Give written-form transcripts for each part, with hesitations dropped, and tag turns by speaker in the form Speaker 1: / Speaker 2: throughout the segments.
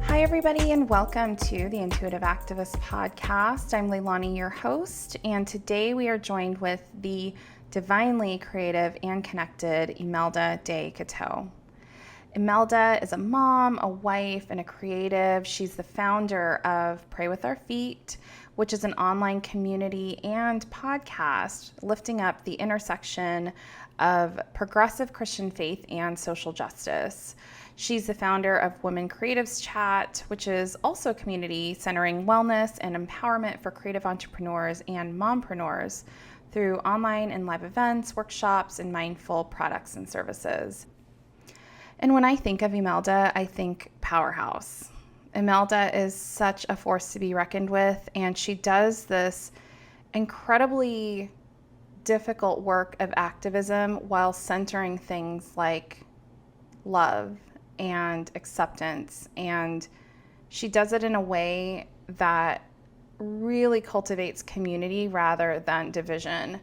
Speaker 1: Hi, everybody, and welcome to the Intuitive Activist Podcast. I'm Leilani, your host, and today we are joined with the divinely creative and connected Emelda De Coteau. Emelda is a mom, a wife, and a creative. She's the founder of Pray With Our Feet, which is an online community and podcast lifting up the intersection of progressive Christian faith and social justice. She's the founder of Women Creatives Chat, which is also a community centering wellness and empowerment for creative entrepreneurs and mompreneurs through online and live events, workshops, and mindful products and services. And when I think of Emelda, I think powerhouse. Emelda is such a force to be reckoned with, and she does this incredibly difficult work of activism while centering things like love and acceptance. And she does it in a way that really cultivates community rather than division.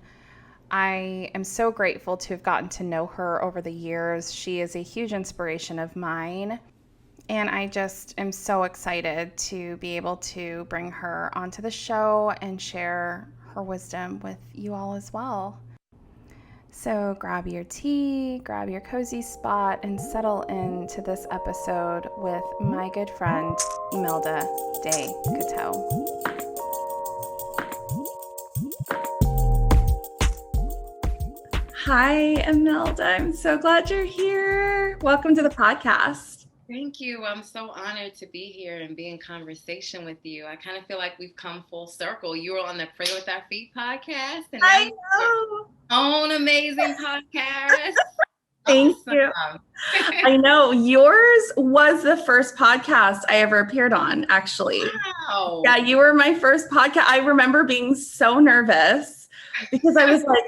Speaker 1: I am so grateful to have gotten to know her over the years. She is a huge inspiration of mine, and I just am so excited to be able to bring her onto the show and share her wisdom with you all as well. So grab your tea, grab your cozy spot, and settle into this episode with my good friend, Emelda De Coteau. Hi, Emelda. I'm so glad you're here. Welcome to the podcast.
Speaker 2: Thank you. I'm so honored to be here and be in conversation with you. I kind of feel like we've come full circle. You were on the Pray With Our Feet podcast, and now
Speaker 1: I know.
Speaker 2: Own amazing podcast.
Speaker 1: Thank you. I know. Yours was the first podcast I ever appeared on, actually.
Speaker 2: Wow.
Speaker 1: Yeah, you were my first podcast. I remember being so nervous because I was like,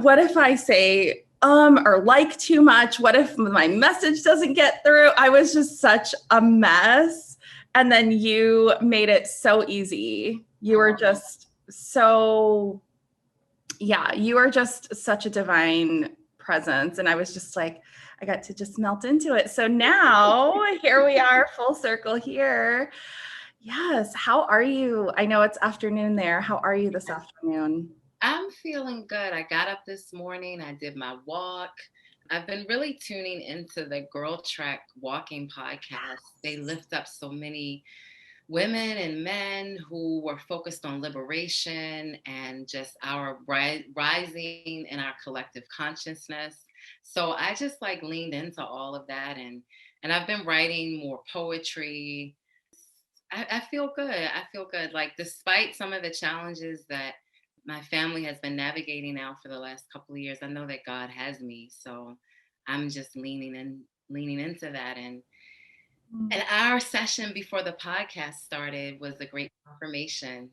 Speaker 1: what if I say or like too much? What if my message doesn't get through? I was just such a mess. And then you made it so easy. You were just so, you are just such a divine presence. And I was just like, I got to just melt into it. So now here we are, full circle here. Yes. How are you? I know it's afternoon there. How are you this afternoon?
Speaker 2: I'm feeling good. I got up this morning. I did my walk. I've been really tuning into the Girl Track Walking podcast. They lift up so many women and men who were focused on liberation and just our rising in our collective consciousness. So I just leaned into all of that, and I've been writing more poetry. I feel good. I feel good. Despite some of the challenges that my family has been navigating now for the last couple of years, I know that God has me. So I'm just leaning into that. And our session before the podcast started was a great confirmation.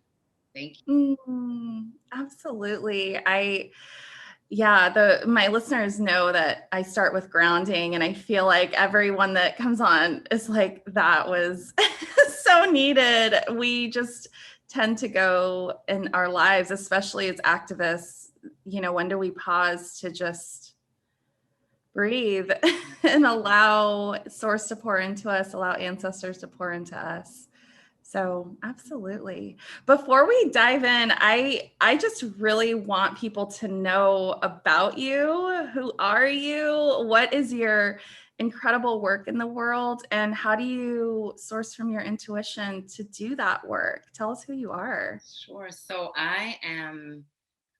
Speaker 2: Thank you.
Speaker 1: Absolutely. My listeners know that I start with grounding, and I feel like everyone that comes on is like, that was so needed. We just tend to go in our lives, especially as activists, when do we pause to just breathe and allow source to pour into us, allow ancestors to pour into us? So absolutely. Before we dive in, I just really want people to know about you. Who are you? What is your incredible work in the world? And how do you source from your intuition to do that work? Tell us who you are.
Speaker 2: Sure. So I am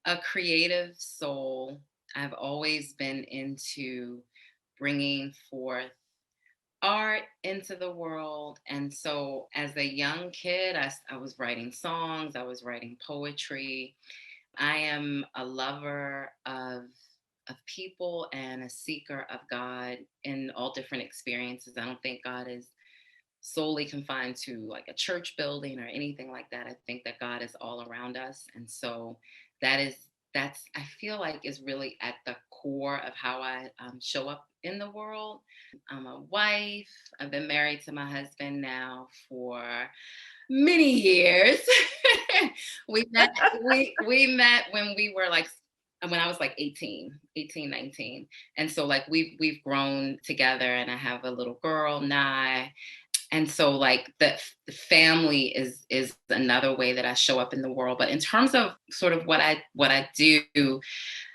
Speaker 2: a creative soul. I've always been into bringing forth art into the world. And so as a young kid, I was writing songs, I was writing poetry. I am a lover of people and a seeker of God in all different experiences. I don't think God is solely confined to a church building or anything like that. I think that God is all around us. And so that's I feel like is really at the core of how I show up in the world. I'm a wife. I've been married to my husband now for many years. we met we met when we were like when I was like 18, 19. And so like we've grown together, and I have a little girl, Nye. And so like the family is another way that I show up in the world. But in terms of sort of what I do,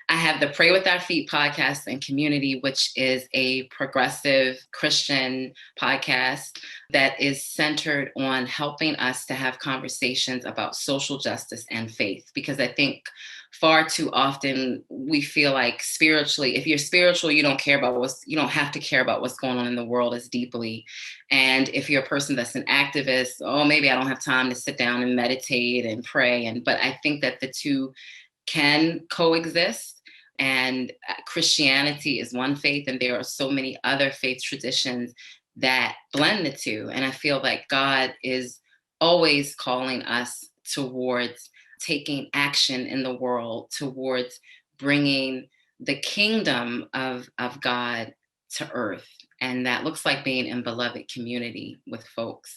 Speaker 2: I have the Pray With Our Feet podcast and community, which is a progressive Christian podcast that is centered on helping us to have conversations about social justice and faith. Because I think far too often we feel like spiritually, if you're spiritual, you don't have to care about what's going on in the world as deeply. And if you're a person that's an activist, oh, maybe I don't have time to sit down and meditate and pray. But I think that the two can coexist. And Christianity is one faith, and there are so many other faith traditions that blend the two. And I feel like God is always calling us towards taking action in the world, towards bringing the kingdom of God to earth. And that looks like being in beloved community with folks.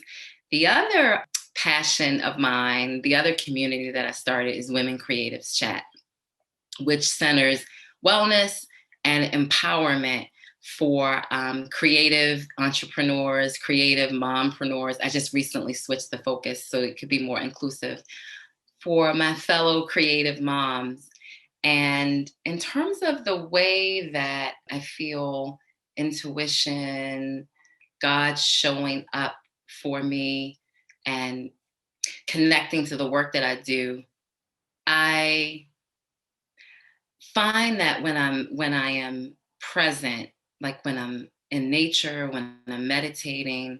Speaker 2: The other passion of mine, the other community that I started is Women Creatives Chat, which centers wellness and empowerment for creative entrepreneurs, creative mompreneurs. I just recently switched the focus so it could be more inclusive for my fellow creative moms. And in terms of the way that I feel intuition, God showing up for me and connecting to the work that I do, I find that when I am present, like when I'm in nature, when I'm meditating,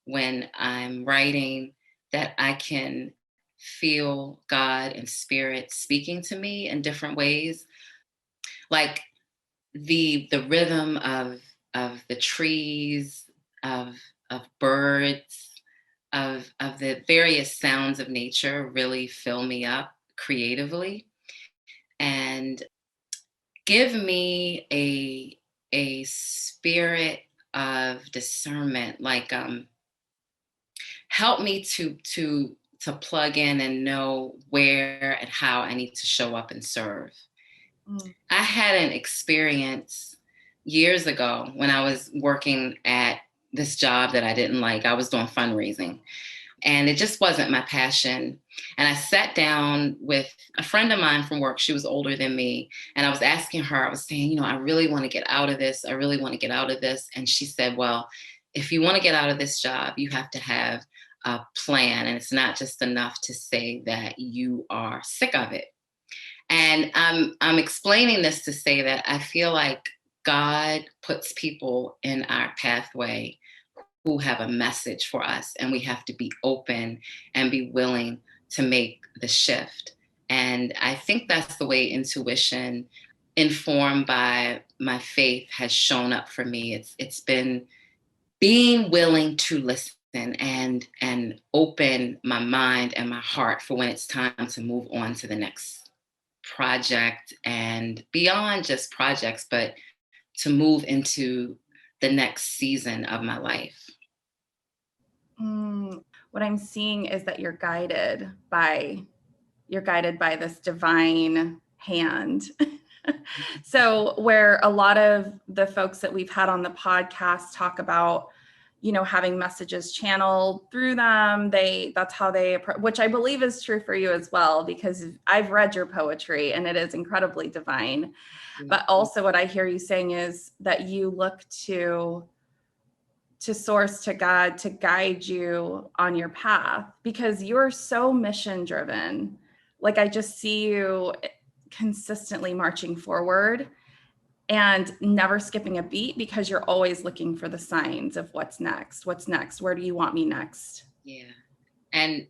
Speaker 2: when I'm writing, that I can feel God and spirit speaking to me in different ways. Like the rhythm of the trees, of birds, of the various sounds of nature really fill me up creatively. And give me a spirit of discernment, like help me to plug in and know where and how I need to show up and serve. I had an experience years ago when I was working at this job that I didn't like. I was doing fundraising, and it just wasn't my passion. And I sat down with a friend of mine from work. She was older than me. And I was asking her, I was saying, I really want to get out of this. I really want to get out of this. And she said, well, if you want to get out of this job, you have to have a plan. And it's not just enough to say that you are sick of it. And I'm explaining this to say that I feel like God puts people in our pathway who have a message for us, and we have to be open and be willing to make the shift. And I think that's the way intuition, informed by my faith, has shown up for me. It's been being willing to listen and open my mind and my heart for when it's time to move on to the next project, and beyond just projects, but to move into the next season of my life.
Speaker 1: What I'm seeing is that you're guided by this divine hand. So where a lot of the folks that we've had on the podcast talk about, having messages channeled through them, that's how they approach, which I believe is true for you as well, because I've read your poetry and it is incredibly divine. But also what I hear you saying is that you look to source, to God, to guide you on your path, because you're so mission driven. Like I just see you consistently marching forward and never skipping a beat, because you're always looking for the signs of what's next, where do you want me next?
Speaker 2: Yeah. And,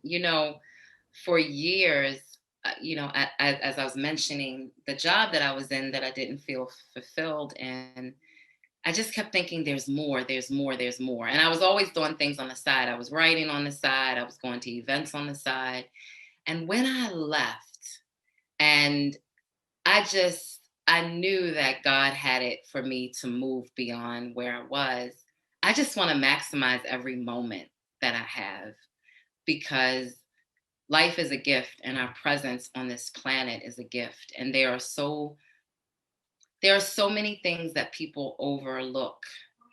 Speaker 2: for years, as I was mentioning, the job that I was in that I didn't feel fulfilled in, I just kept thinking there's more. And I was always doing things on the side. I was writing on the side. I was going to events on the side. And when I left, and I knew that God had it for me to move beyond where I was. I just want to maximize every moment that I have, because life is a gift and our presence on this planet is a gift. And there are so many things that people overlook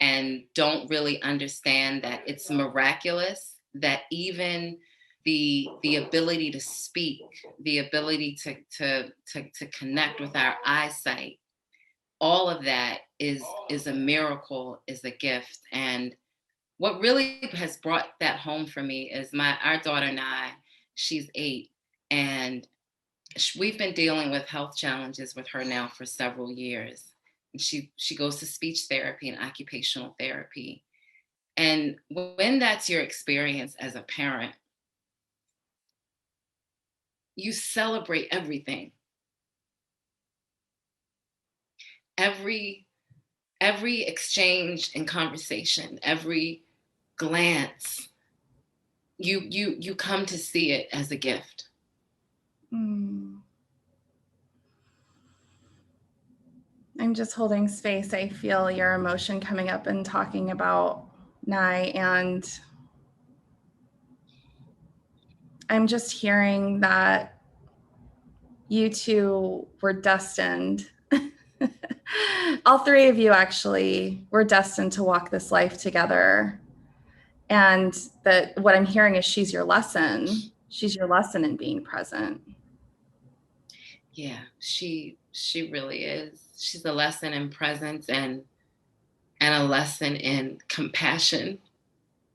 Speaker 2: and don't really understand that it's miraculous that even the ability to speak, the ability to connect with our eyesight, all of that is a miracle, is a gift. And what really has brought that home for me is our daughter and I, she's 8, and we've been dealing with health challenges with her now for several years. And she goes to speech therapy and occupational therapy. And when that's your experience as a parent, you celebrate everything. Every exchange and conversation, every glance, you come to see it as a gift.
Speaker 1: Mm. I'm just holding space. I feel your emotion coming up and talking about Nye, and I'm just hearing that you two were destined. All three of you actually were destined to walk this life together. And that what I'm hearing is she's your lesson. She's your lesson in being present.
Speaker 2: Yeah, she really is. She's a lesson in presence and a lesson in compassion.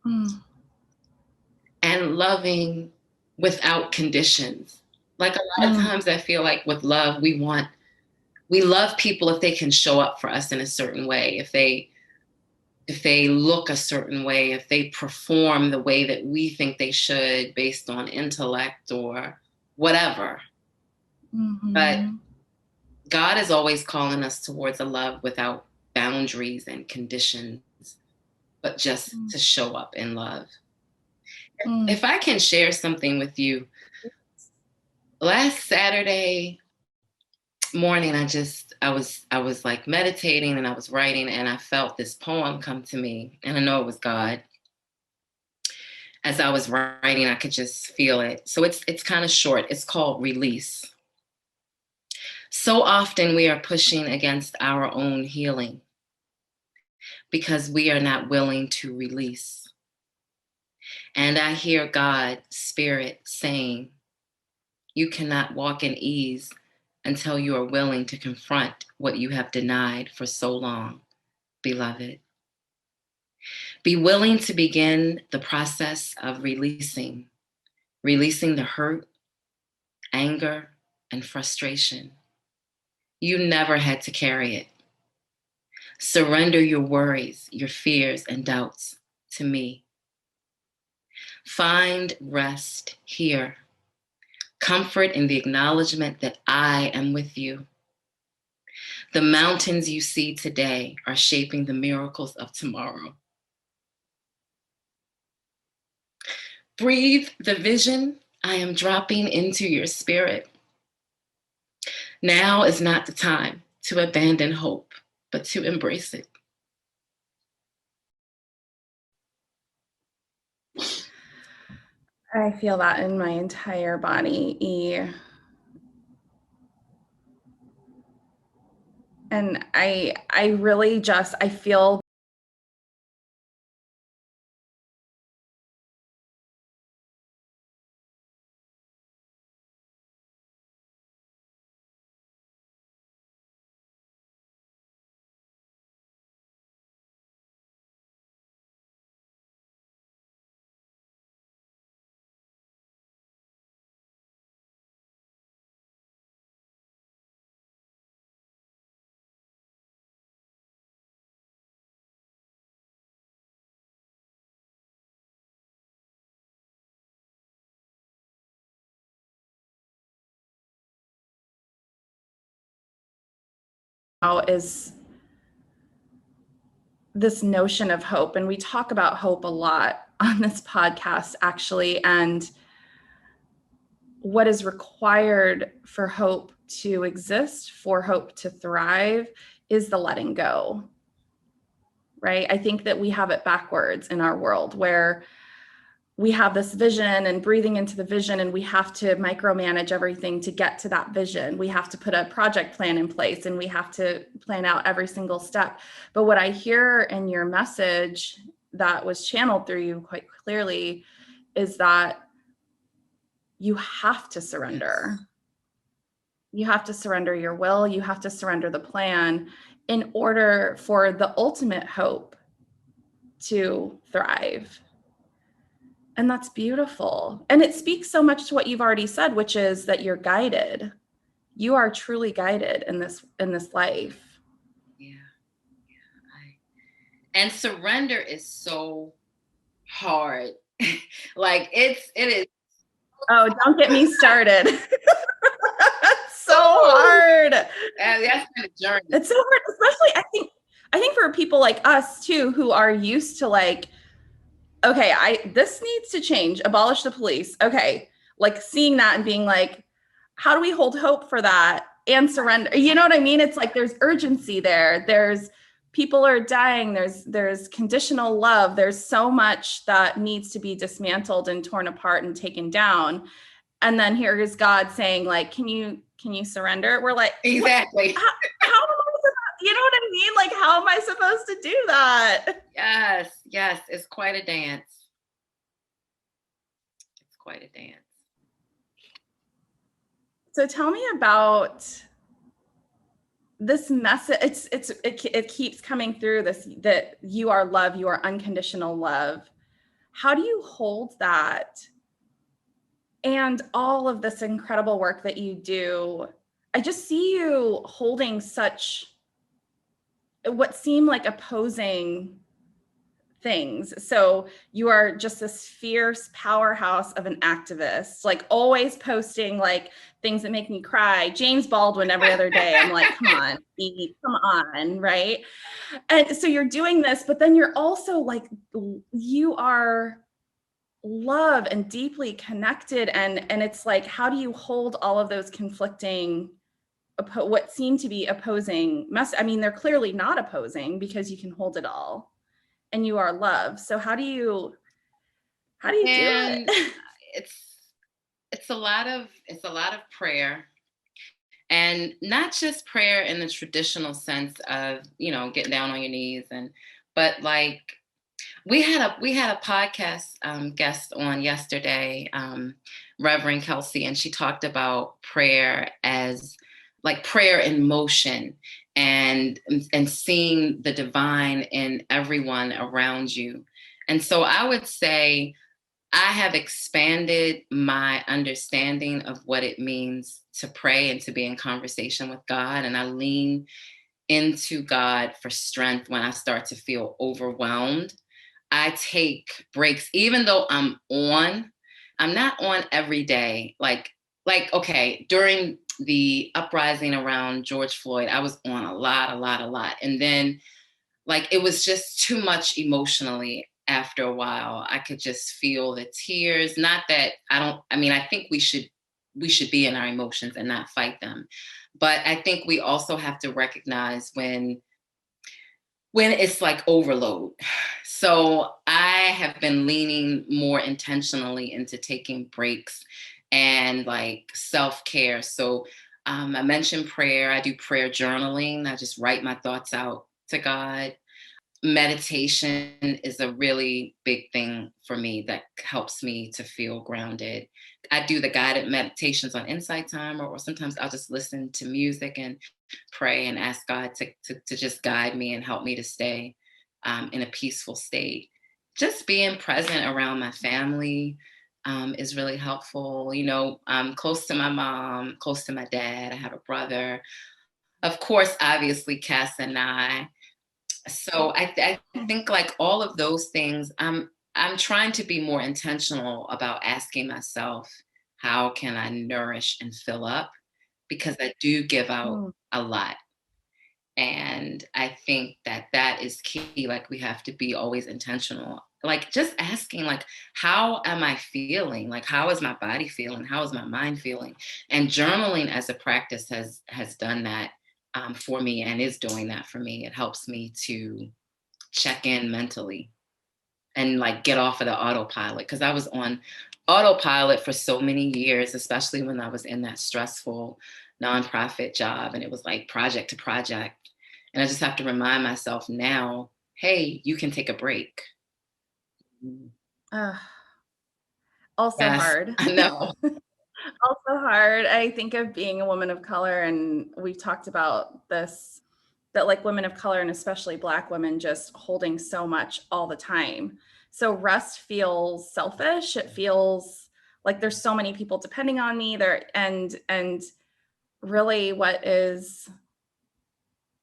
Speaker 1: Mm.
Speaker 2: And loving without conditions. Like a lot of times I feel like with love, we love people if they can show up for us in a certain way, if they look a certain way, if they perform the way that we think they should based on intellect or whatever.
Speaker 1: Mm-hmm.
Speaker 2: But God is always calling us towards a love without boundaries and conditions, but just to show up in love. If I can share something with you, last Saturday morning, I was like meditating and I was writing and I felt this poem come to me, and I know it was God. As I was writing, I could just feel it. So it's kind of short. It's called Release. So often we are pushing against our own healing because we are not willing to release. And I hear God, Spirit, saying, you cannot walk in ease until you are willing to confront what you have denied for so long, beloved. Be willing to begin the process of releasing the hurt, anger, and frustration. You never had to carry it. Surrender your worries, your fears, and doubts to me. Find rest here. Comfort in the acknowledgement that I am with you. The mountains you see today are shaping the miracles of tomorrow. Breathe the vision I am dropping into your spirit. Now is not the time to abandon hope, but to embrace it.
Speaker 1: I feel that in my entire body, E. And I really just, I feel is this notion of hope. And we talk about hope a lot on this podcast, actually. And what is required for hope to exist, for hope to thrive, is the letting go, right? I think that we have it backwards in our world, where we have this vision and breathing into the vision, and we have to micromanage everything to get to that vision. We have to put a project plan in place, and we have to plan out every single step. But what I hear in your message that was channeled through you quite clearly is that you have to surrender.
Speaker 2: Yes.
Speaker 1: You have to surrender your will. You have to surrender the plan in order for the ultimate hope to thrive. And that's beautiful. And it speaks so much to what you've already said, which is that you're guided. You are truly guided in this life.
Speaker 2: Yeah. And surrender is so hard. Like it is.
Speaker 1: Oh, don't get me started. It's so hard.
Speaker 2: That's been a journey.
Speaker 1: It's so hard, especially I think for people like us too, who are used to like, okay, this needs to change, abolish the police. Okay. Like seeing that and being like, how do we hold hope for that and surrender? You know what I mean? It's like there's urgency there. There's people are dying. There's conditional love. There's so much that needs to be dismantled and torn apart and taken down. And then here is God saying, like, can you surrender? We're like,
Speaker 2: exactly.
Speaker 1: How you know what I mean? Like, how am I supposed to do that?
Speaker 2: Yes. It's quite a dance. It's quite a dance.
Speaker 1: So tell me about this message. It keeps coming through this, that you are love, you are unconditional love. How do you hold that? And all of this incredible work that you do, I just see you holding such what seem like opposing things. So you are just this fierce powerhouse of an activist, like always posting like things that make me cry. James Baldwin every other day. I'm like, come on, right? And so you're doing this, but then you're also like, you are love and deeply connected. And it's like, how do you hold all of those conflicting, what seem to be opposing I mean, they're clearly not opposing because you can hold it all and you are love. So how do you do it?
Speaker 2: It's a lot of prayer, and not just prayer in the traditional sense of, getting down on your knees, but like we had a podcast guest on yesterday, Reverend Kelsey, and she talked about prayer as like prayer in motion, and seeing the divine in everyone around you. And so I would say I have expanded my understanding of what it means to pray and to be in conversation with God. And I lean into God for strength when I start to feel overwhelmed. I take breaks, even though I'm not on every day. Okay, during the uprising around George Floyd, I was on a lot. And then it was just too much emotionally. After a while, I could just feel the tears. Not that I think we should be in our emotions and not fight them. But I think we also have to recognize when it's like overload. So I have been leaning more intentionally into taking breaks and like self-care. So I mentioned prayer. I do prayer journaling. I just write my thoughts out to God. Meditation is a really big thing for me that helps me to feel grounded. I do the guided meditations on Insight Time, or sometimes I'll just listen to music and pray and ask God to just guide me and help me to stay in a peaceful state. Just being present around my family is really helpful. I'm close to my mom, close to my dad. I have a brother. Of course, obviously, Cass and I. So I think like all of those things, I'm trying to be more intentional about asking myself, how can I nourish and fill up? Because I do give out a lot. And I think that is key. Like we have to be always intentional. Like just asking, like, how am I feeling? Like, how is my body feeling? How is my mind feeling? And journaling as a practice has done that for me and is doing that for me. It helps me to check in mentally. and like get off of the autopilot, because I was on autopilot for so many years, especially when I was in that stressful nonprofit job and it was like project to project. And I just have to remind myself now, hey, you can take a break.
Speaker 1: Uh, also
Speaker 2: Yes,
Speaker 1: hard.
Speaker 2: I know.
Speaker 1: Also hard. I think of being a woman of color, and we've talked about this, that like women of color and especially Black women just holding so much all the time. So rest feels selfish. It feels like there's so many people depending on me there. And really what is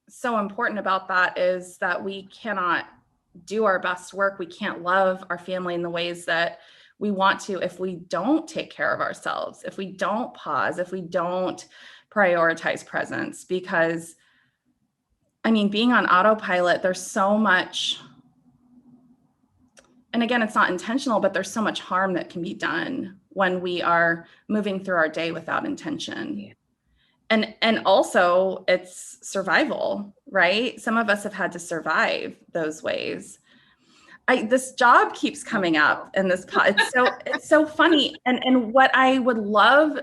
Speaker 1: so important about that is that we cannot do our best work. We can't love our family in the ways that we want to if we don't take care of ourselves, if we don't pause, if we don't prioritize presence. Because, I mean, being on autopilot, there's so much, and again, it's not intentional, but there's so much harm that can be done when we are moving through our day without intention.
Speaker 2: Yeah.
Speaker 1: And also it's survival, right? Some of us have had to survive those ways. This job keeps coming up in this it's so funny. And what I would love,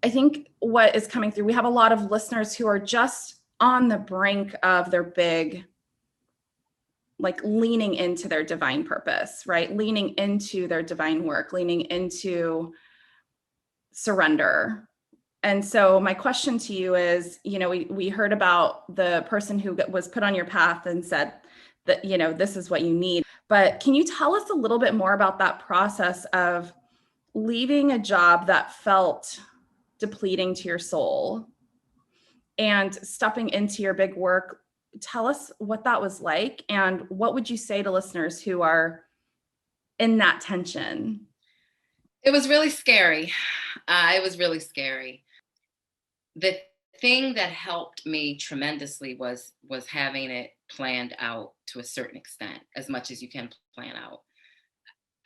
Speaker 1: I think what is coming through, we have a lot of listeners who are just on the brink of their big, like leaning into their divine purpose, right? Leaning into their divine work, leaning into surrender. And so my question to you is, you know, we heard about the person who was put on your path and said that, you know, this is what you need. But can you tell us a little bit more about that process of leaving a job that felt depleting to your soul and stepping into your big work? Tell us what that was like, and what would you say to listeners who are in that tension?
Speaker 2: It was really scary. It was really scary. The thing that helped me tremendously was having it planned out to a certain extent, as much as you can plan out.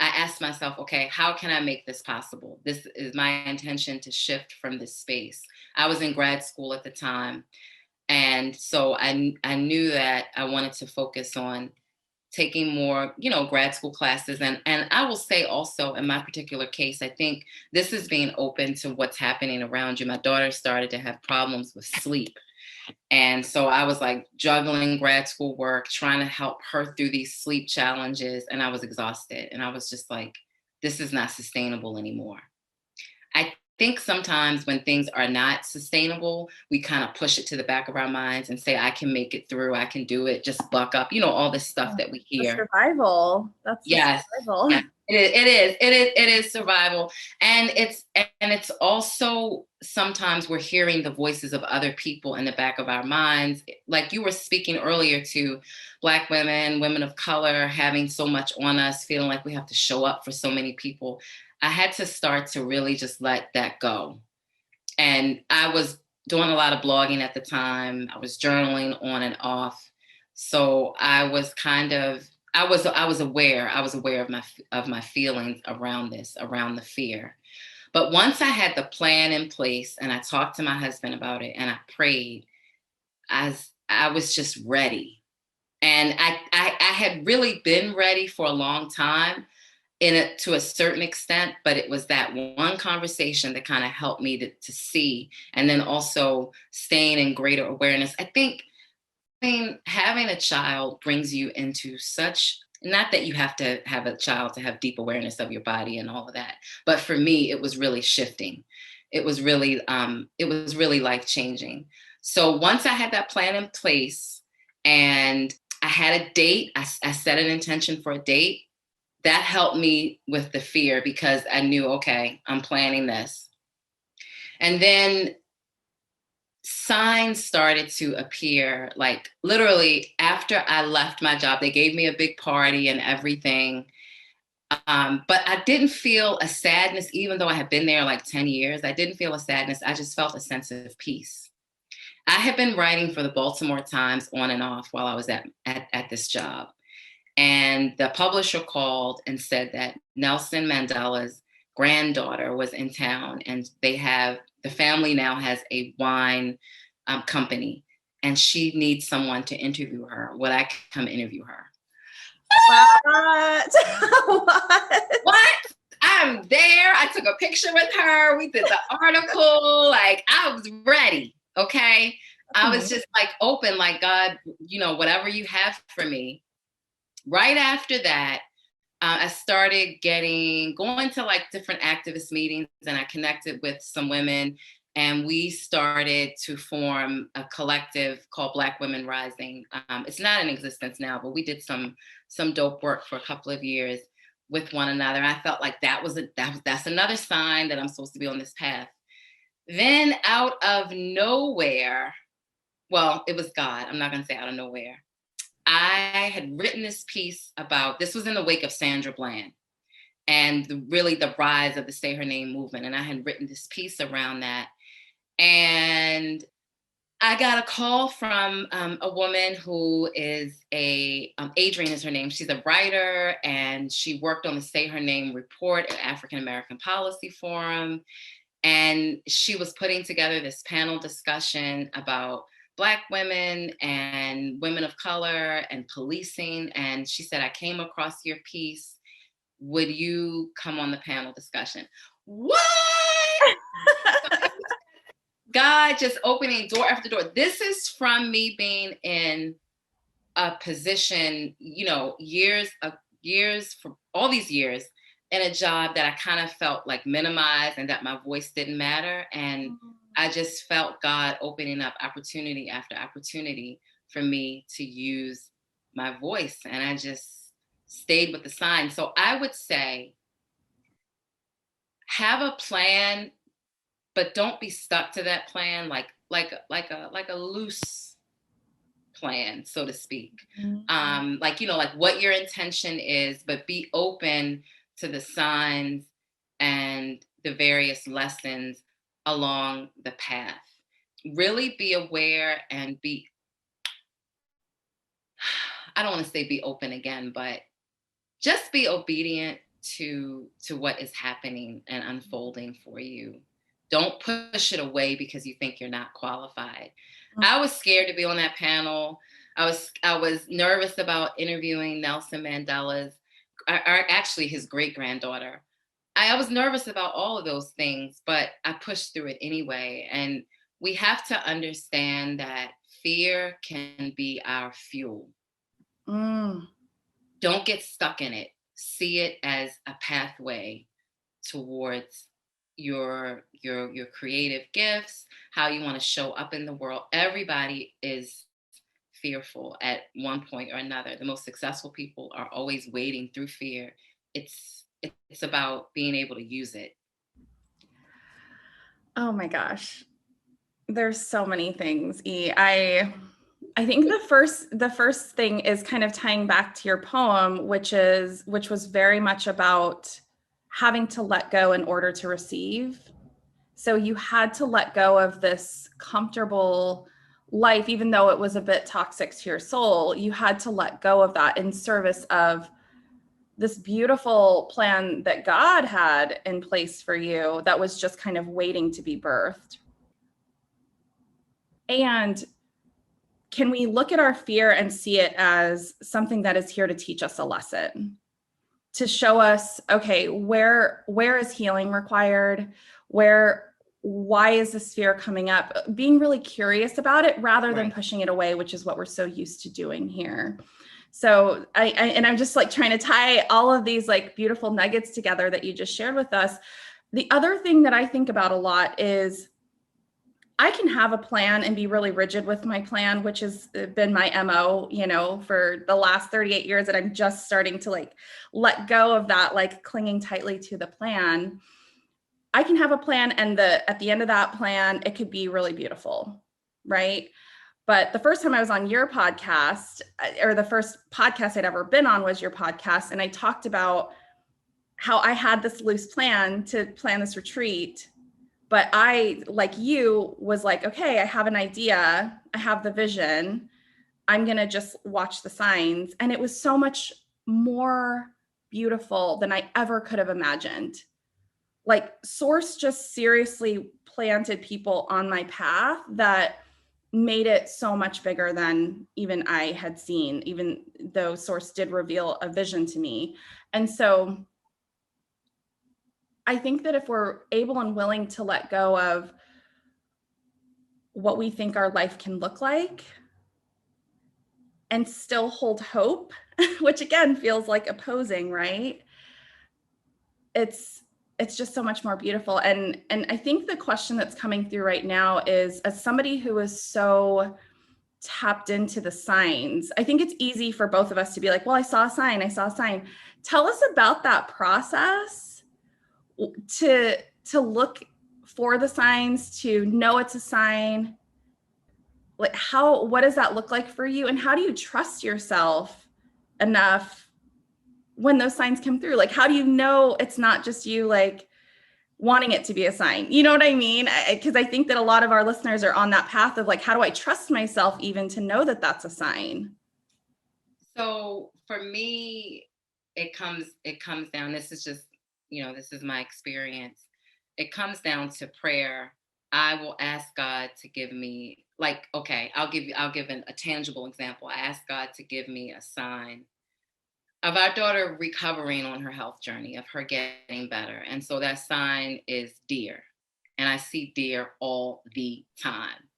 Speaker 2: I asked myself, okay, how can I make this possible? This is my intention to shift from this space. I was in grad school at the time, and so I knew that I wanted to focus on taking more, grad school classes. And I will say also in my particular case, I think this is being open to what's happening around you. My daughter started to have problems with sleep. And so I was like juggling grad school work, trying to help her through these sleep challenges. And I was exhausted. And I was just like, this is not sustainable anymore. I think sometimes when things are not sustainable, we kind of push it to the back of our minds and say, I can make it through. I can do it. Just buck up. All this stuff that we
Speaker 1: The
Speaker 2: hear.
Speaker 1: survival. That's the
Speaker 2: Yes.
Speaker 1: survival.
Speaker 2: Yes. It is survival. And it's also sometimes we're hearing the voices of other people in the back of our minds. Like you were speaking earlier to Black women, women of color, having so much on us, feeling like we have to show up for so many people. I had to start to really just let that go. And I was doing a lot of blogging at the time. I was journaling on and off. So I was aware. I was aware of my feelings around this, around the fear. But once I had the plan in place and I talked to my husband about it and I prayed, as I was just ready. And I had really been ready for a long time in it to a certain extent, but it was that one conversation that kind of helped me to see, and then also staying in greater awareness. I think having a child brings you into such, not that you have to have a child to have deep awareness of your body and all of that, but for me, it was really shifting. It was really life changing. So once I had that plan in place and I had a date, I set an intention for a date. That helped me with the fear because I knew, okay, I'm planning this. And then signs started to appear, like literally after I left my job. They gave me a big party and everything. But I didn't feel a sadness, even though I had been there like 10 years. I didn't feel a sadness. I just felt a sense of peace. I had been writing for the Baltimore Times on and off while I was at this job. And the publisher called and said that Nelson Mandela's granddaughter was in town, and the family now has a wine company, and she needs someone to interview her. Would I come interview her?
Speaker 1: What?
Speaker 2: What? I'm there. I took a picture with her. We did the article. Like, I was ready. Okay. I was just like open, like, God, whatever you have for me. Right after that, I started going to like different activist meetings, and I connected with some women, and we started to form a collective called Black Women Rising. It's not in existence now, but we did some dope work for a couple of years with one another. I felt like that's another sign that I'm supposed to be on this path. Then out of nowhere, well, it was God. I'm not going to say out of nowhere. I had written this piece about, this was in the wake of Sandra Bland and really the rise of the Say Her Name movement. And I had written this piece around that. And I got a call from a woman who is Adrienne is her name. She's a writer, and she worked on the Say Her Name report at African American Policy Forum. And she was putting together this panel discussion about Black women and women of color and policing. And she said, I came across your piece. Would you come on the panel discussion? What? God just opening door after door. This is from me being in a position, years for all these years in a job that I kind of felt like minimized and that my voice didn't matter. And I just felt God opening up opportunity after opportunity for me to use my voice. And I just stayed with the sign. So I would say, have a plan, but don't be stuck to that plan like a loose plan, so to speak. Like what your intention is, but be open to the signs and the various lessons along the path. Really be aware and I don't want to say be open again, but just be obedient to what is happening and unfolding for you. Don't push it away because you think you're not qualified. I was scared to be on that panel. I was nervous about interviewing Nelson Mandela's, actually his great granddaughter. I was nervous about all of those things, but I pushed through it anyway. And we have to understand that fear can be our fuel. Don't get stuck in it. See it as a pathway towards your creative gifts, how you want to show up in the world. Everybody is fearful at one point or another. The most successful people are always wading through fear. It's about being able to use it.
Speaker 1: Oh my gosh. There's so many things, E. I think the first thing is kind of tying back to your poem, which was very much about having to let go in order to receive. So you had to let go of this comfortable life, even though it was a bit toxic to your soul. You had to let go of that in service of this beautiful plan that God had in place for you that was just kind of waiting to be birthed. And can we look at our fear and see it as something that is here to teach us a lesson, to show us, okay, where is healing required? Why is this fear coming up? Being really curious about it rather than pushing it away, which is what we're so used to doing here. So I'm just like trying to tie all of these like beautiful nuggets together that you just shared with us. The other thing that I think about a lot is I can have a plan and be really rigid with my plan, which has been my MO, for the last 38 years, that I'm just starting to like let go of that, like clinging tightly to the plan. I can have a plan, and at the end of that plan, it could be really beautiful, right? But the first time I was on your podcast, or the first podcast I'd ever been on was your podcast, and I talked about how I had this loose plan to plan this retreat. But I, like you, was like, okay, I have an idea. I have the vision. I'm going to just watch the signs. And it was so much more beautiful than I ever could have imagined. Like Source just seriously planted people on my path that made it so much bigger than even I had seen, even though Source did reveal a vision to me. And so I think that if we're able and willing to let go of what we think our life can look like and still hold hope, which again feels like opposing, right? It's just so much more beautiful. And I think the question that's coming through right now is, as somebody who is so tapped into the signs, I think it's easy for both of us to be like, well, I saw a sign. Tell us about that process to look for the signs, to know it's a sign. Like, what does that look like for you? And how do you trust yourself enough when those signs come through? Like, how do you know it's not just you like wanting it to be a sign? You know what I mean? Because I think that a lot of our listeners are on that path of like, how do I trust myself even to know that that's a sign?
Speaker 2: So for me, it comes down, this is just, this is my experience. It comes down to prayer. I will ask God to give me, like, okay, I'll give a tangible example. I ask God to give me a sign of our daughter recovering on her health journey, of her getting better. And so that sign is deer. And I see deer all the time.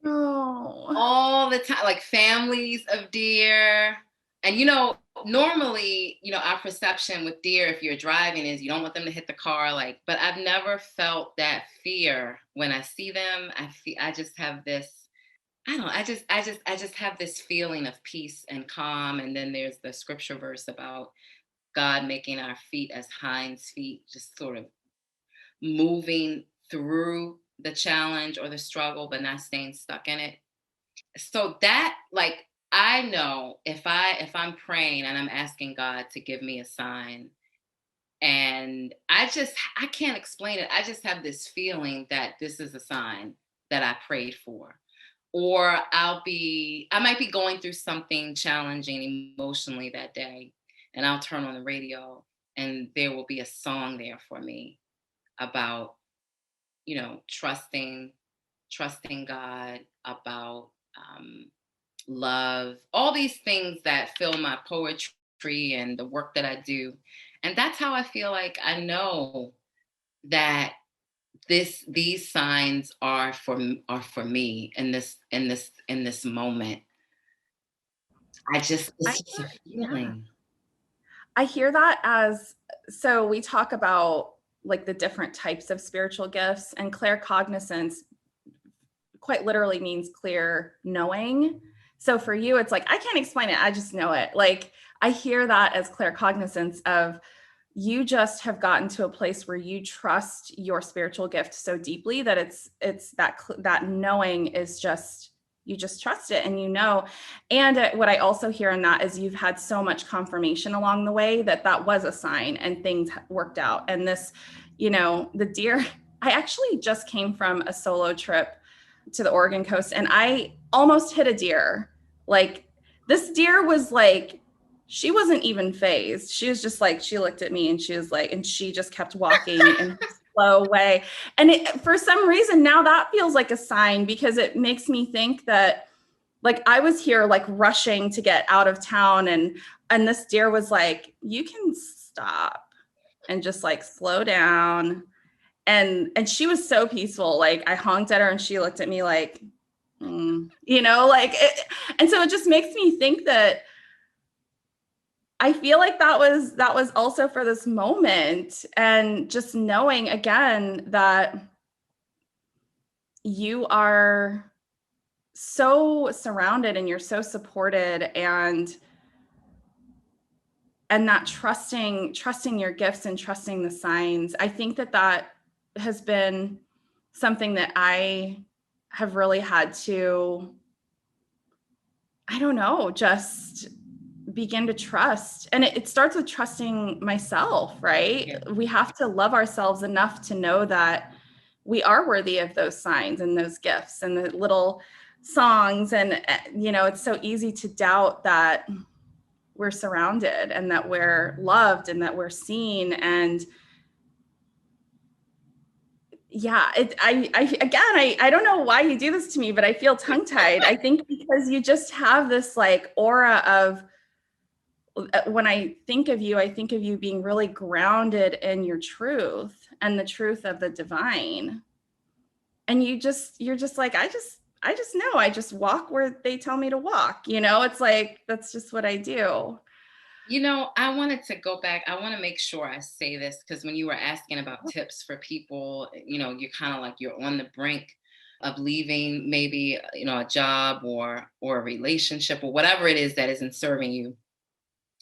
Speaker 1: Oh,
Speaker 2: All the time, like families of deer. And, normally, our perception with deer, if you're driving, is you don't want them to hit the car. Like, but I've never felt that fear when I see them. I just have this, I don't know, I just have this feeling of peace and calm. And then there's the scripture verse about God making our feet as hinds feet, just sort of moving through the challenge or the struggle, but not staying stuck in it. So that, like, I know if I'm praying and I'm asking God to give me a sign, and I can't explain it. I just have this feeling that this is a sign that I prayed for. Or I might be going through something challenging emotionally that day, and I'll turn on the radio and there will be a song there for me about, trusting God, about love, all these things that fill my poetry and the work that I do. And that's how I feel like I know that these signs are for me in this moment. It's just a feeling.
Speaker 1: I hear that as, so we talk about like the different types of spiritual gifts, and claircognizance quite literally means clear knowing. So for you, it's like, I can't explain it, I just know it. Like, I hear that as claircognizance of, you just have gotten to a place where you trust your spiritual gift so deeply that it's that knowing is just, you just trust it, and and what I also hear in that is you've had so much confirmation along the way that was a sign and things worked out. And this, the deer, I actually just came from a solo trip to the Oregon coast, and I almost hit a deer. Like, this deer was like, she wasn't even phased. She was just like, she looked at me and she was like, and she just kept walking in her slow way. And for some reason now that feels like a sign, because it makes me think that, like, I was here like rushing to get out of town, and this deer was like, you can stop and just like slow down. And she was so peaceful. Like, I honked at her and she looked at me like, like and so it just makes me think that I feel like that was also for this moment, and just knowing again that you are so surrounded and you're so supported, and that trusting your gifts and trusting the signs. I think that has been something that I have really had to, I don't know, just begin to trust. And it starts with trusting myself, right? Yeah. We have to love ourselves enough to know that we are worthy of those signs and those gifts and the little songs. And, it's so easy to doubt that we're surrounded and that we're loved and that we're seen. And Yeah, I don't know why you do this to me, but I feel tongue tied. I think because you just have this like aura of, when I think of you being really grounded in your truth and the truth of the divine. And you're just like, I just know, I just walk where they tell me to walk. It's like, that's just what I do.
Speaker 2: I wanted to go back. I want to make sure I say this because when you were asking about tips for people, you're kind of like you're on the brink of leaving maybe, a job or a relationship or whatever it is that isn't serving you.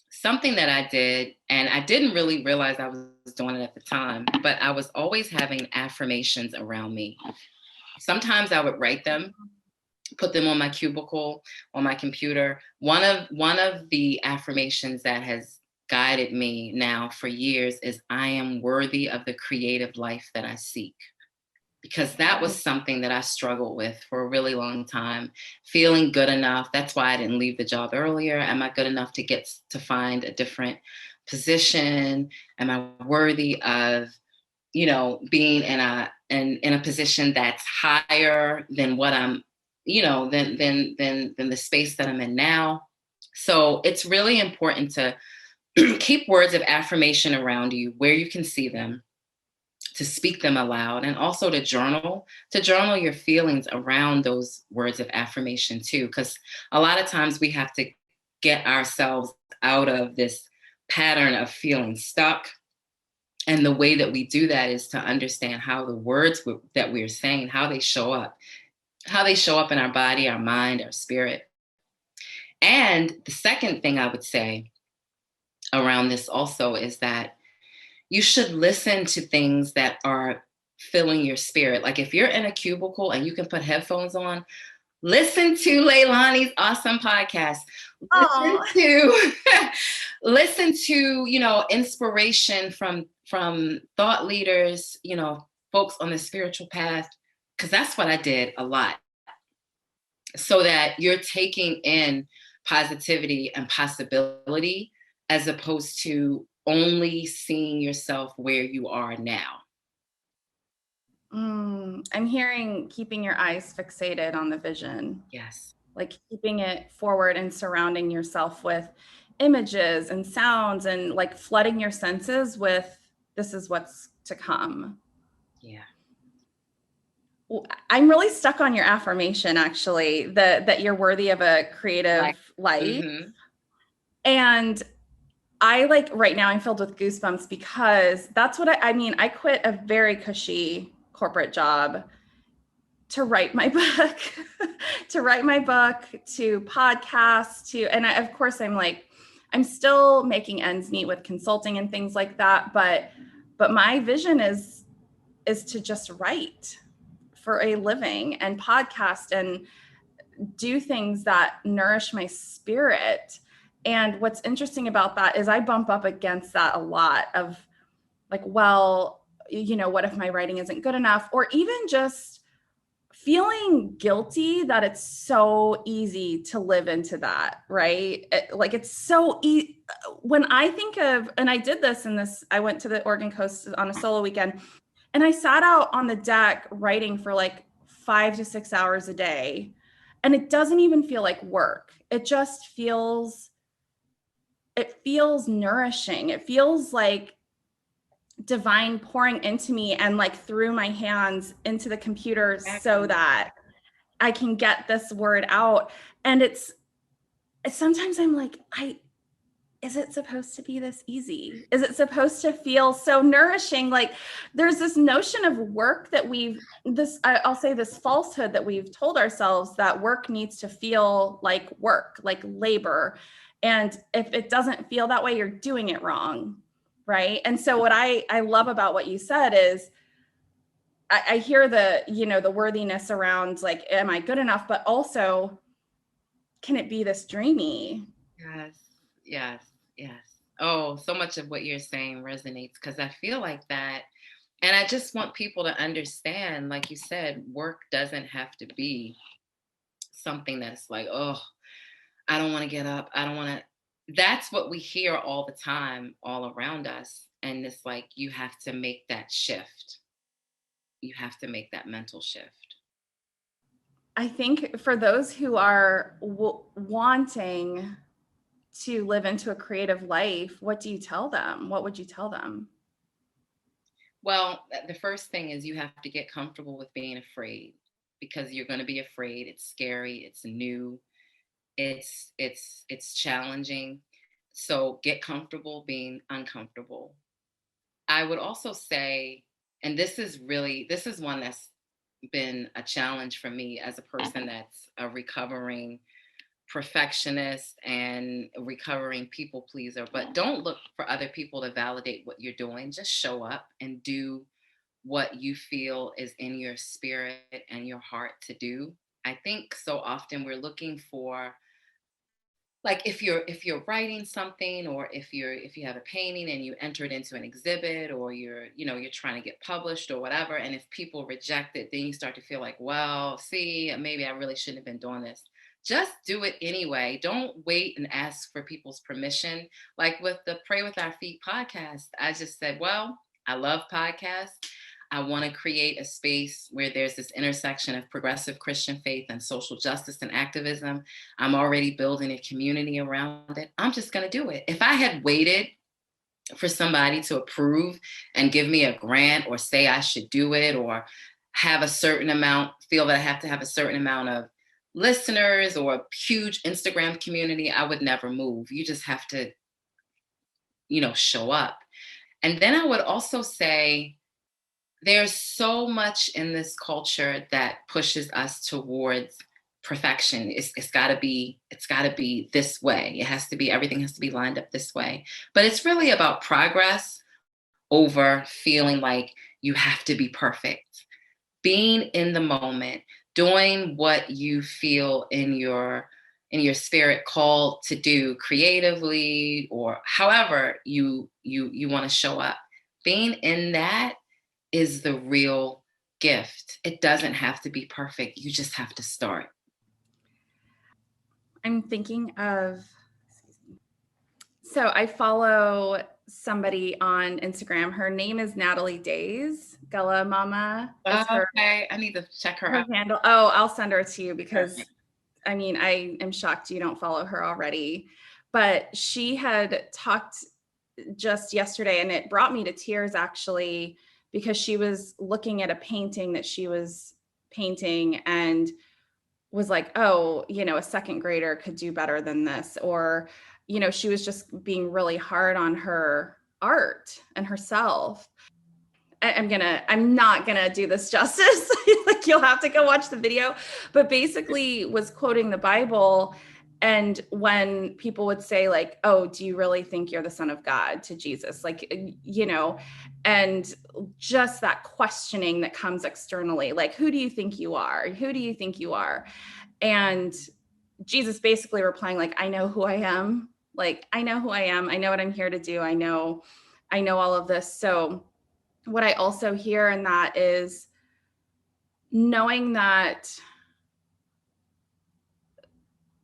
Speaker 2: Something that I did, and I didn't really realize I was doing it at the time, but I was always having affirmations around me. Sometimes I would write them, put them on my cubicle, on my computer. One of the affirmations that has guided me now for years is I am worthy of the creative life that I seek. Because that was something that I struggled with for a really long time, feeling good enough. That's why I didn't leave the job earlier. Am I good enough to find a different position? Am I worthy of, being in a position that's higher than what I'm, than the space that I'm in now? So it's really important to keep words of affirmation around you where you can see them, to speak them aloud, and also to journal your feelings around those words of affirmation too, because a lot of times we have to get ourselves out of this pattern of feeling stuck, and the way that we do that is to understand how the words that we're saying, how they show up in our body, our mind, our spirit. And the second thing I would say around this also is that you should listen to things that are filling your spirit. Like if you're in a cubicle and you can put headphones on, listen to Leilani's awesome podcast. Listen
Speaker 1: Oh,
Speaker 2: to listen to, inspiration from thought leaders, folks on the spiritual path, because that's what I did a lot. So that you're taking in positivity and possibility as opposed to only seeing yourself where you are now.
Speaker 1: I'm hearing keeping your eyes fixated on the vision,
Speaker 2: Yes.
Speaker 1: like keeping it forward and surrounding yourself with images and sounds and like flooding your senses with, this is what's to come.
Speaker 2: Yeah.
Speaker 1: I'm really stuck on your affirmation, actually, that you're worthy of a creative
Speaker 2: Like,
Speaker 1: life.
Speaker 2: mm-hmm.
Speaker 1: And I like, right now I'm filled with goosebumps because that's what I mean. I quit a very cushy corporate job to write my book, to write my book, to podcast, and of course I'm like, I'm still making ends meet with consulting and things like that. But my vision is to just write for a living and podcast and do things that nourish my spirit. And what's interesting about that is I bump up against that a lot of like, well, what if my writing isn't good enough? Or even just feeling guilty that it's so easy to live into that, right? Like it's so easy. When I think of, and I did this in this, I went to the Oregon coast on a solo weekend and I sat out on the deck writing for like 5 to 6 hours a day. And it doesn't even feel like work. It feels nourishing. It feels like divine pouring into me and like through my hands into the computer so
Speaker 2: Exactly.
Speaker 1: that I can get this word out. And it's sometimes I'm like, is it supposed to be this easy? Is it supposed to feel so nourishing? Like there's this notion of work that I'll say this falsehood that we've told ourselves, that work needs to feel like work, like labor. And if it doesn't feel that way, you're doing it wrong. Right. And so what I love about what you said is I hear the worthiness around like, am I good enough? But also, can it be this dreamy?
Speaker 2: Yes. Yes. Yes. Oh, so much of what you're saying resonates because I feel like that. And I just want people to understand, like you said, work doesn't have to be something that's like, oh, I don't want to get up. I don't want to. That's what we hear all the time, all around us. And it's like, you have to make that shift. you have to make that mental shift.
Speaker 1: I think for those who are wanting to live into a creative life, what do you tell them? What would you tell them?
Speaker 2: Well, the first thing is you have to get comfortable with being afraid, because you're going to be afraid. It's scary, it's new, it's challenging. So get comfortable being uncomfortable. I would also say, and this is one that's been a challenge for me as a person that's a recovering perfectionist and a recovering people pleaser, but don't look for other people to validate what you're doing. Just show up and do what you feel is in your spirit and your heart to do. I think so often we're looking for, like, if you're writing something, or if you have a painting and you enter it into an exhibit, or you're trying to get published or whatever, and if people reject it, then you start to feel like, well, see, maybe I really shouldn't have been doing this. Just do it anyway. Don't wait and ask for people's permission. Like with the Pray With Our Feet podcast, I just said, well, I love podcasts. I want to create a space where there's this intersection of progressive Christian faith and social justice and activism. I'm already building a community around it. I'm just going to do it. If I had waited for somebody to approve and give me a grant, or say I should do it, or have a certain amount, feel that I have to have a certain amount of listeners or a huge Instagram community, I would never move. You just have to, show up. And then I would also say, there's so much in this culture that pushes us towards perfection. It's got to be this way. Everything has to be lined up this way. But it's really about progress over feeling like you have to be perfect. Being in the moment, doing what you feel in your spirit called to do creatively, or however you want to show up. Being in that is the real gift. It doesn't have to be perfect. You just have to start.
Speaker 1: I'm thinking of, so I follow somebody on Instagram. Her name is Natalie Days. Gullah Mama is her
Speaker 2: Okay, I need to check her out.
Speaker 1: handle. Oh, I'll send her to you because
Speaker 2: Perfect.
Speaker 1: I mean, I am shocked you don't follow her already. But she had talked just yesterday, and it brought me to tears actually, because she was looking at a painting that she was painting and was like, oh, a second grader could do better than this. Or, she was just being really hard on her art and herself. I'm not gonna do this justice. Like, you'll have to go watch the video, but basically was quoting the Bible. And when people would say, like, oh, do you really think you're the son of God, to Jesus? Like, and just that questioning that comes externally, like, who do you think you are? Who do you think you are? And Jesus basically replying, like, I know who I am. Like, I know who I am. I know what I'm here to do. I know all of this. So what I also hear in that is knowing that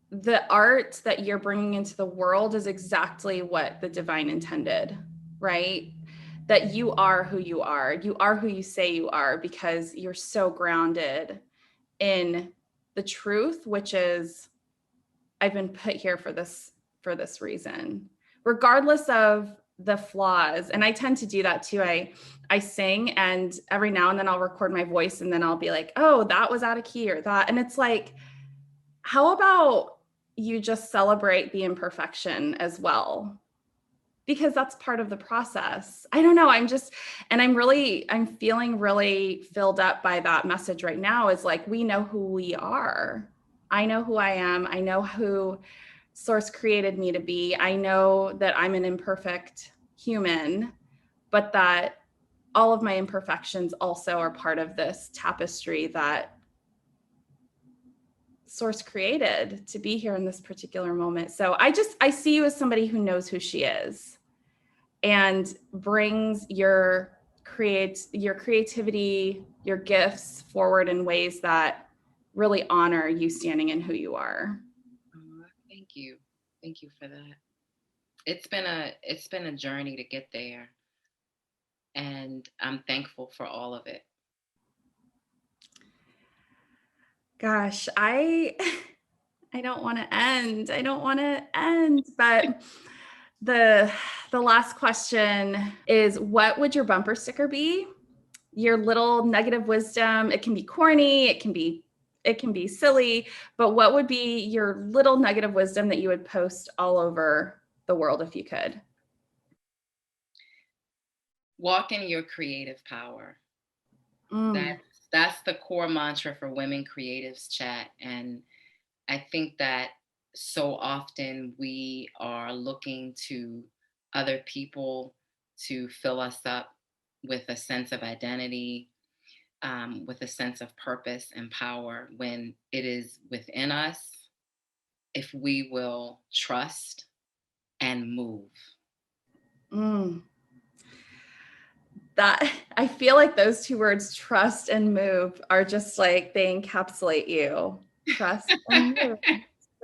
Speaker 1: the art that you're bringing into the world is exactly what the divine intended, right? That you are who you are. You are who you say you are, because you're so grounded in the truth, which is, I've been put here for this reason, regardless of the flaws. And I tend to do that too. I sing, and every now and then I'll record my voice, and then I'll be like, oh, that was out of key, or that. And it's like, how about you just celebrate the imperfection as well? Because that's part of the process. I don't know. I'm feeling really filled up by that message right now. Is like, we know who we are. I know who I am. I know who Source created me to be. I know that I'm an imperfect human, but that all of my imperfections also are part of this tapestry that Source created to be here in this particular moment. So I see you as somebody who knows who she is and brings your creativity, your gifts forward in ways that really honor you standing in who you are.
Speaker 2: Thank you. Thank you for that. It's been a journey to get there, and I'm thankful for all of it.
Speaker 1: Gosh, I don't want to end. I don't want to end, but the last question is, what would your bumper sticker be? Your little nugget of wisdom. It can be corny, it can be silly, but what would be your little nugget of wisdom that you would post all over the world if you could?
Speaker 2: Walk in your creative power.
Speaker 1: Mm.
Speaker 2: That's the core mantra for Women Creatives Chat. And I think that so often we are looking to other people to fill us up with a sense of identity, with a sense of purpose and power, when it is within us if we will trust and move.
Speaker 1: Mm. That, I feel like those two words, trust and move, are just like, they encapsulate you. Trust and move.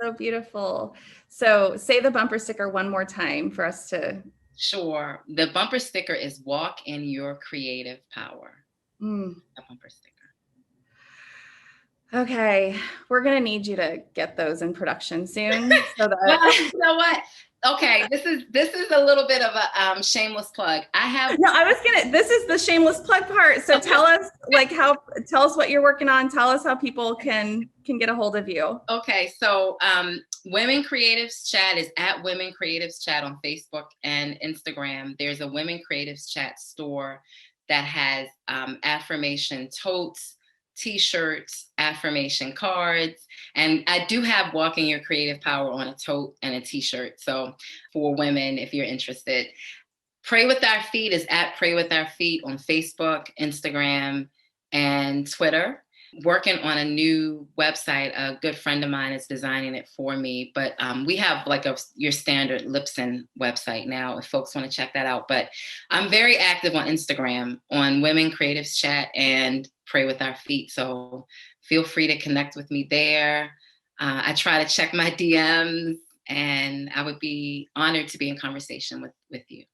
Speaker 1: So beautiful. So say the bumper sticker one more time for us to.
Speaker 2: Sure. The bumper sticker is walk in your creative power. A bumper sticker.
Speaker 1: Okay, we're gonna need you to get those in production soon. So that
Speaker 2: Well, you know what? Okay, this is a little bit of a shameless plug.
Speaker 1: this is the shameless plug part. So tell us what you're working on. Tell us how people can get a hold of you.
Speaker 2: Okay, so Women Creatives Chat is at Women Creatives Chat on Facebook and Instagram. There's a Women Creatives Chat store that has affirmation totes, t-shirts, affirmation cards, and I do have Walking Your Creative Power on a tote and a t-shirt. So for women, if you're interested, Pray With Our Feet is at Pray With Our Feet on Facebook, Instagram, and Twitter. Working on a new website. A good friend of mine is designing it for me, but we have like your standard Lipson website now if folks want to check that out. But I'm very active on Instagram on Women Creatives Chat and Pray With Our Feet. So feel free to connect with me there. I try to check my DMs, and I would be honored to be in conversation with you.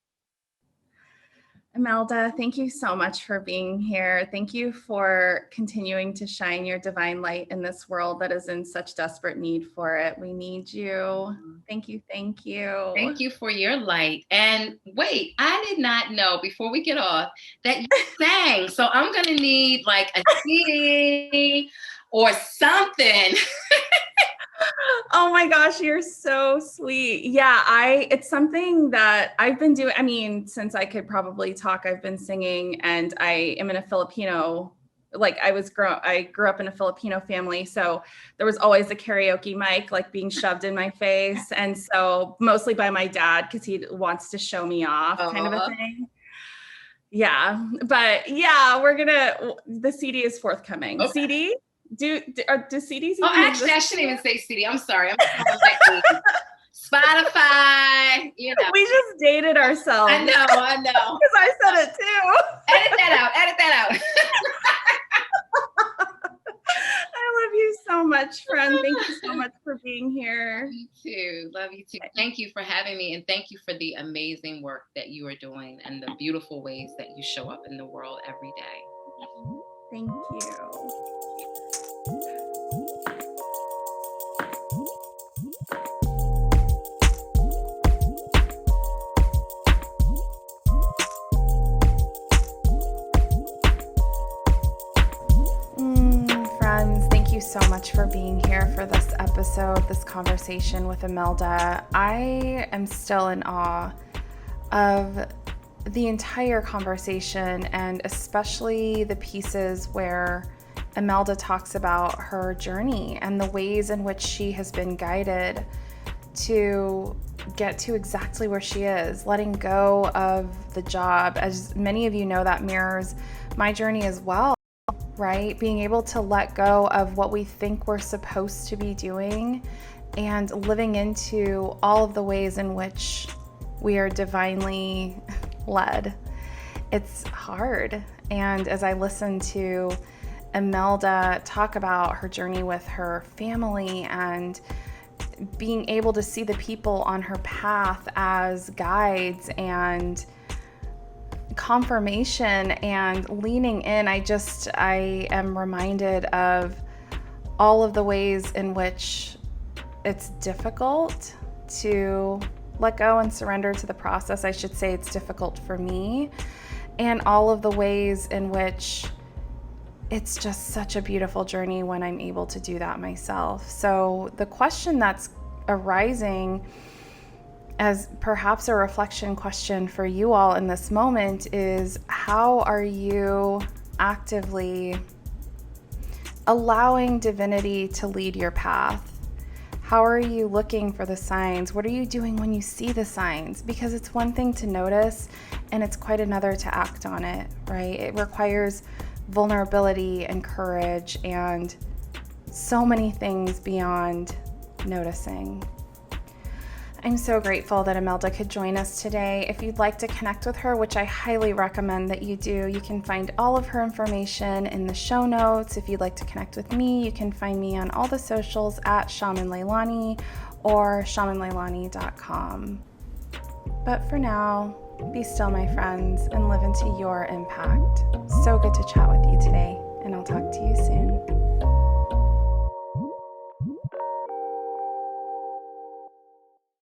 Speaker 1: Emelda, thank you so much for being here. Thank you for continuing to shine your divine light in this world that is in such desperate need for it. We need you. Thank you. Thank you.
Speaker 2: Thank you for your light. And wait, I did not know before we get off that you sang. So I'm going to need like a CD or something.
Speaker 1: Oh my gosh, you're so sweet. Yeah, it's something that I've been doing. I mean, since I could probably talk, I've been singing, and I am in a Filipino, like I grew up in a Filipino family. So there was always a karaoke mic like being shoved in my face. And so mostly by my dad, because he wants to show me off, kind of a thing. Yeah. But yeah, the CD is forthcoming. Okay. CD? Do CDs even
Speaker 2: actually, I shouldn't even say CD. I'm sorry. I'm Spotify, you know.
Speaker 1: We just dated ourselves.
Speaker 2: I know.
Speaker 1: Because I said it too.
Speaker 2: Edit that out.
Speaker 1: I love you so much, friend. Thank you so much for being here.
Speaker 2: You too. Love you too. Thank you for having me, and thank you for the amazing work that you are doing and the beautiful ways that you show up in the world every day.
Speaker 1: Thank you. Friends, thank you so much for being here for this episode, this conversation with Emelda. I am still in awe of the entire conversation, and especially the pieces where Emelda talks about her journey and the ways in which she has been guided to get to exactly where she is, letting go of the job. As many of you know, that mirrors my journey as well, right? Being able to let go of what we think we're supposed to be doing and living into all of the ways in which we are divinely led. It's hard. And as I listen to Emelda talk about her journey with her family and being able to see the people on her path as guides and confirmation and leaning in, I am reminded of all of the ways in which it's difficult to let go and surrender to the process. I should say it's difficult for me, and all of the ways in which it's just such a beautiful journey when I'm able to do that myself. So the question that's arising as perhaps a reflection question for you all in this moment is, how are you actively allowing divinity to lead your path? How are you looking for the signs? What are you doing when you see the signs? Because it's one thing to notice and it's quite another to act on it, right? It requires vulnerability and courage and so many things beyond noticing. I'm so grateful that Emelda could join us today. If you'd like to connect with her, which I highly recommend that you do, you can find all of her information in the show notes. If you'd like to connect with me, you can find me on all the socials at Shaman Leilani or shamanleilani.com. But for now, be still, my friends, and live into your impact. So good to chat with you today, and I'll talk to you soon.